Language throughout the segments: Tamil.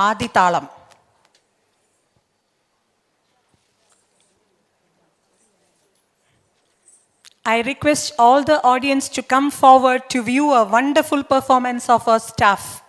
ആദിതാളം. I request all the audience to come forward to view a wonderful performance of our staff.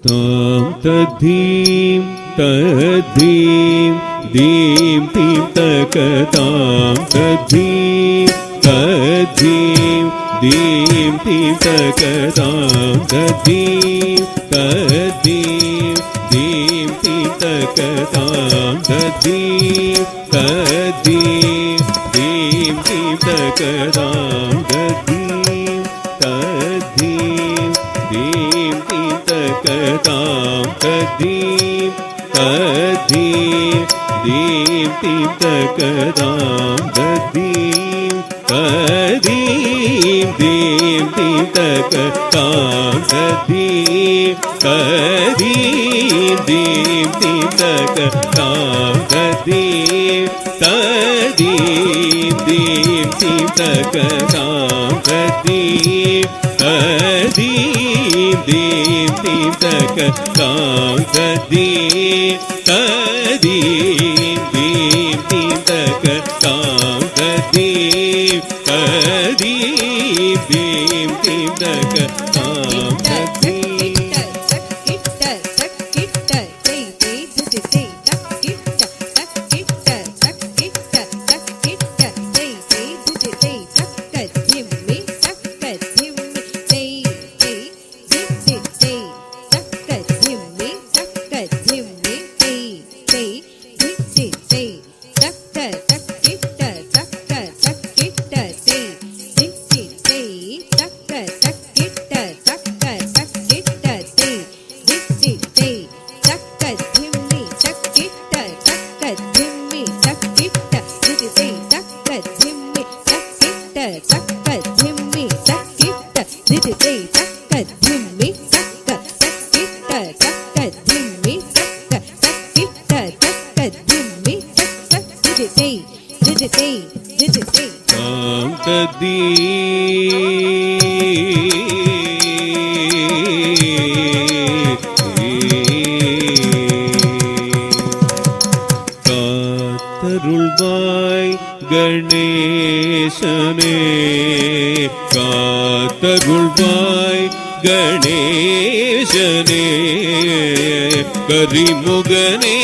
Tam tadim tadim dim tim takatam tadim tadim dim tim takatam tadim tadim dim tim takatam tadim tadim dim tim takatam tadim tadim dim tim takatam tadim tadim dim tim takatam tadim tadim dim tim takatam tadim tadim dim tim takatam tadim tadim dim tim takatam tadim tadim dim tim takatam tadim tadim dim tim takatam tadim tadim dim tim takatam tadim. காத்தருள்வாய் கணேசனே காத்தருள்வாய் கணேசனே கரிமுகனே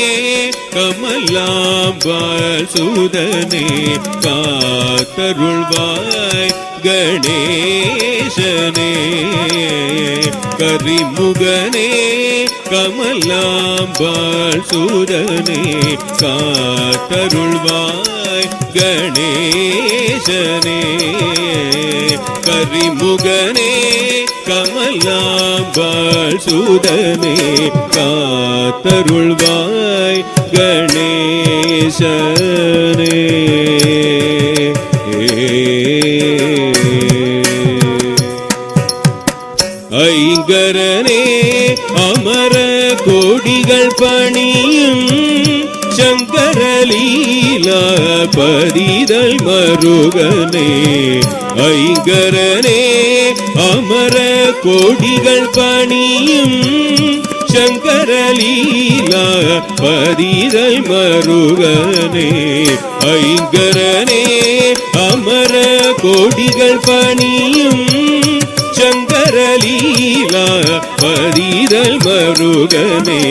Kamalambal சுதனே காத்தருள்வாய் கணேசனே கரிமுகனே கமலாம்பாள் சுதனே காத்தருள்வாய் கணேசனே கரிமுகனே கமலாம்பாள் சுதனே காத்தருள்வாய் கணேசனே. ஐங்கரனே அமர கோடிகள் பணியும் சங்கரலீலா பதிதல் மருகனே ஐங்கரனே அமர கோடிகள் பணியும் சங்கரலீலா பதிதல் மருகனே ஐங்கரனே அமர கோடிகள் பணியும் சங்கரலீலா பதிதல் மருகனே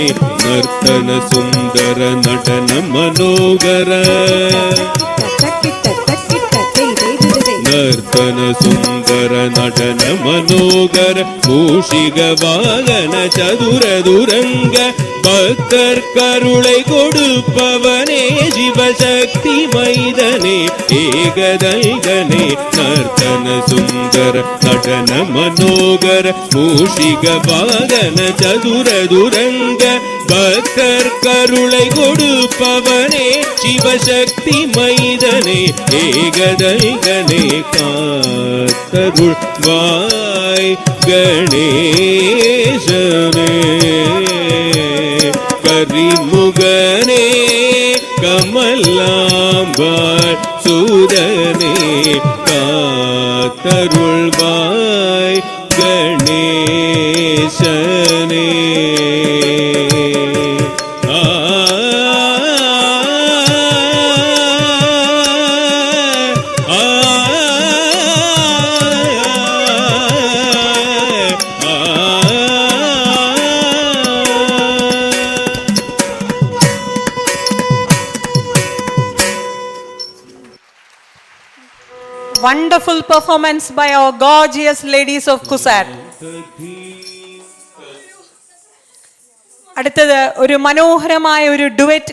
நர்த்தன சுந்தர நடன மனோகர நர்த்தன சுந்தர நடன மனோகர மூஷிக வாகன சதுரதுரங்க பக்தர் கருளை கொடுப்பவனே சிவசக்தி மைதனே ஏகதல்கனே நர்த்தன சுந்தர நடன மனோகர மூஷிக வாகன சதுரதுரங்க பக்தர் கருளை கொடுப்பவனே சிவசக்தி மைதனே ஏகதல்கனே காத்தருள்வாய் கணேசனே கரிமுகனே கமலாம்பாள் சுதனே காத்தருள்வாய் காத்தருள்வாய் கணேசனே. ஆ ஆ Wonderful performance by our gorgeous ladies of Kusat. അടുത്തത് ഒരു മനോഹരമായ ഒരു ഡുവറ്റ്